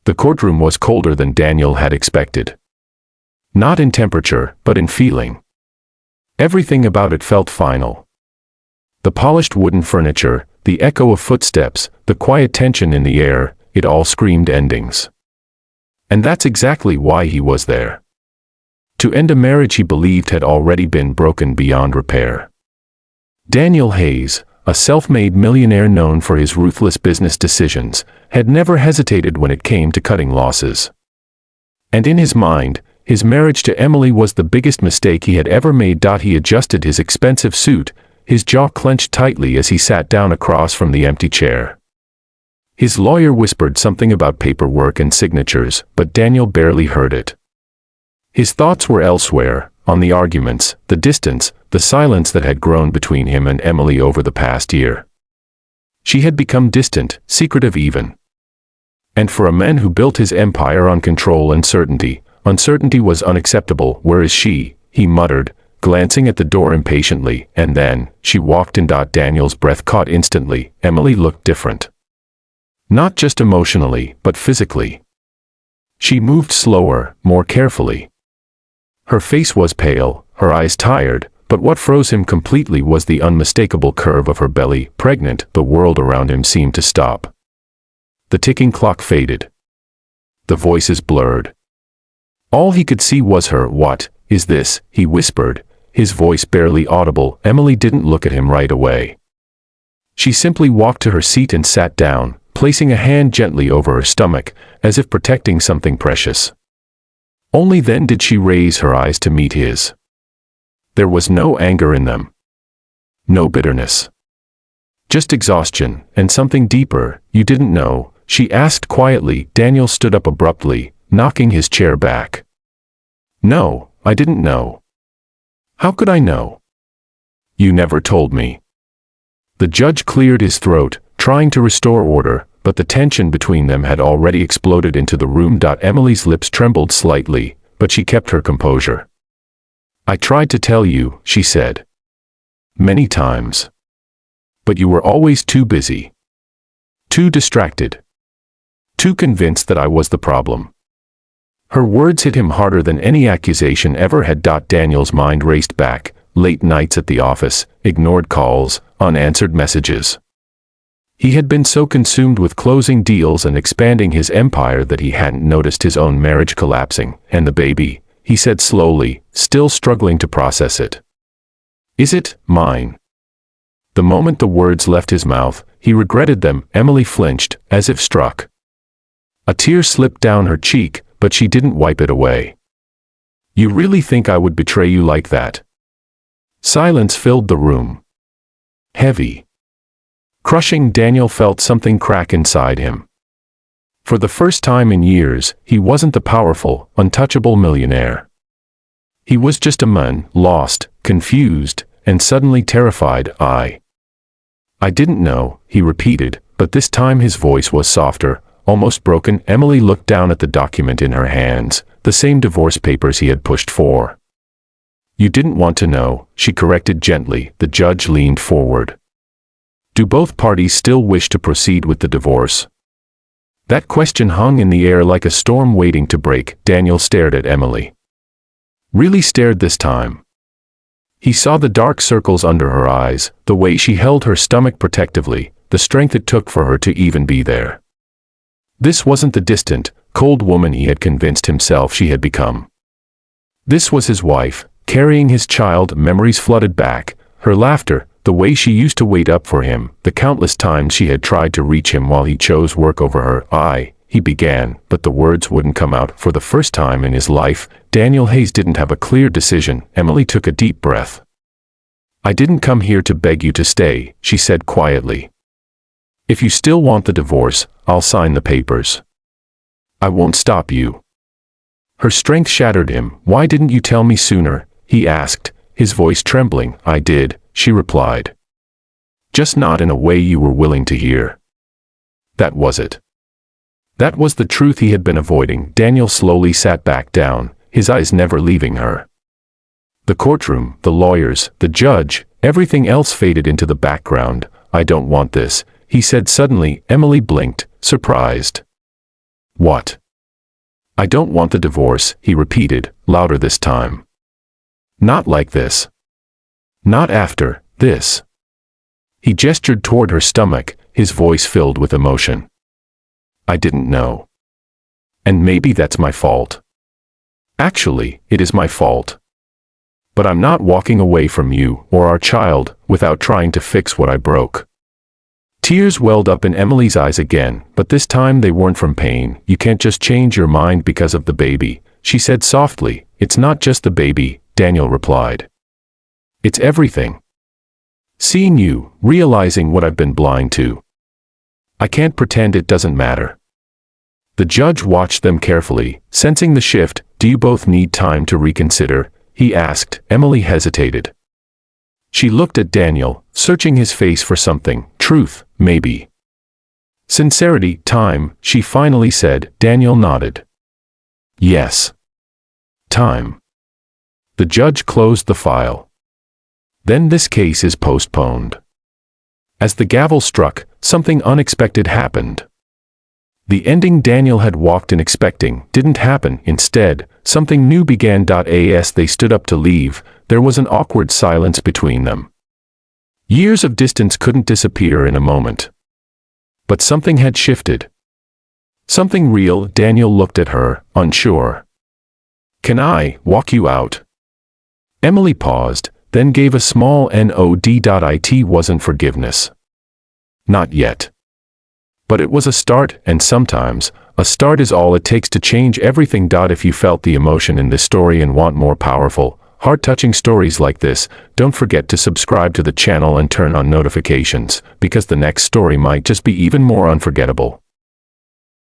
The courtroom was colder than Daniel had expected. Not in temperature, but in feeling. Everything about it felt final. The polished wooden furniture, the echo of footsteps, the quiet tension in the air, it all screamed endings. And that's exactly why he was there. To end a marriage he believed had already been broken beyond repair. Daniel Hayes, a self-made millionaire known for his ruthless business decisions, had never hesitated when it came to cutting losses. And in his mind, his marriage to Emily was the biggest mistake he had ever made. He adjusted his expensive suit, his jaw clenched tightly as he sat down across from the empty chair. His lawyer whispered something about paperwork and signatures, but Daniel barely heard it. His thoughts were elsewhere, on the arguments, the distance, the silence that had grown between him and Emily over the past year. She had become distant, secretive even. And for a man who built his empire on control and certainty, uncertainty was unacceptable. "Where is she?" he muttered, glancing at the door impatiently, and then, she walked in. Daniel's breath caught instantly. Emily looked different. Not just emotionally, but physically. She moved slower, more carefully. Her face was pale, her eyes tired, but what froze him completely was the unmistakable curve of her belly. Pregnant, the world around him seemed to stop. The ticking clock faded. The voices blurred. All he could see was her. "What is this?" he whispered, his voice barely audible. Emily didn't look at him right away. She simply walked to her seat and sat down, placing a hand gently over her stomach, as if protecting something precious. Only then did she raise her eyes to meet his. There was no anger in them. No bitterness. Just exhaustion, and something deeper. "You didn't know?" she asked quietly. Daniel stood up abruptly, knocking his chair back. "No, I didn't know." "How could I know?" "You never told me." The judge cleared his throat, trying to restore order, but the tension between them had already exploded into the room. Emily's lips trembled slightly, but she kept her composure. "I tried to tell you," she said. "Many times. But you were always too busy. Too distracted. Too convinced that I was the problem." Her words hit him harder than any accusation ever had. Daniel's mind raced back, late nights at the office, ignored calls, unanswered messages. He had been so consumed with closing deals and expanding his empire that he hadn't noticed his own marriage collapsing. "And the baby," he said slowly, still struggling to process it. "Is it mine?" The moment the words left his mouth, he regretted them. Emily flinched, as if struck. A tear slipped down her cheek, but she didn't wipe it away. "You really think I would betray you like that?" Silence filled the room. Heavy. Crushing. Daniel felt something crack inside him. For the first time in years, he wasn't the powerful, untouchable millionaire. He was just a man, lost, confused, and suddenly terrified. I didn't know," he repeated, but this time his voice was softer, almost broken. Emily looked down at the document in her hands, the same divorce papers he had pushed for. "You didn't want to know," she corrected gently. The judge leaned forward. "Do both parties still wish to proceed with the divorce?" That question hung in the air like a storm waiting to break. Daniel stared at Emily. Really stared this time. He saw the dark circles under her eyes, the way she held her stomach protectively, the strength it took for her to even be there. This wasn't the distant, cold woman he had convinced himself she had become. This was his wife, carrying his child. Memories flooded back, her laughter, the way she used to wait up for him, the countless times she had tried to reach him while he chose work over her. He began, but the words wouldn't come out. For the first time in his life, Daniel Hayes didn't have a clear decision. Emily took a deep breath. "I didn't come here to beg you to stay," she said quietly. "If you still want the divorce, I'll sign the papers. I won't stop you." Her strength shattered him. "Why didn't you tell me sooner?" he asked, his voice trembling. "I did," she replied. "Just not in a way you were willing to hear." That was it. That was the truth he had been avoiding. Daniel slowly sat back down, his eyes never leaving her. The courtroom, the lawyers, the judge, everything else faded into the background. "I don't want this," he said suddenly. Emily blinked, surprised. What? I don't want the divorce, he repeated, louder this time. Not like this. Not after this. He gestured toward her stomach, his voice filled with emotion. I didn't know. And maybe that's my fault. Actually, it is my fault. But I'm not walking away from you or our child without trying to fix what I broke. Tears welled up in Emily's eyes again, but this time they weren't from pain. You can't just change your mind because of the baby, she said softly. It's not just the baby, Daniel replied. It's everything. Seeing you, realizing what I've been blind to. I can't pretend it doesn't matter. The judge watched them carefully, sensing the shift. Do you both need time to reconsider? He asked. Emily hesitated. She looked at Daniel, searching his face for something. Truth, maybe. Sincerity, time, she finally said. Daniel nodded. Yes. Time. The judge closed the file. Then this case is postponed. As the gavel struck, something unexpected happened. The ending Daniel had walked in expecting didn't happen. Instead, something new began. As they stood up to leave, there was an awkward silence between them. Years of distance couldn't disappear in a moment. But something had shifted. Something real. Daniel looked at her, unsure. Can I walk you out? Emily paused, then gave a small nod. It wasn't forgiveness. Not yet. But it was a start, and sometimes, a start is all it takes to change everything. If you felt the emotion in this story and want more powerful, heart-touching stories like this, don't forget to subscribe to the channel and turn on notifications, because the next story might just be even more unforgettable.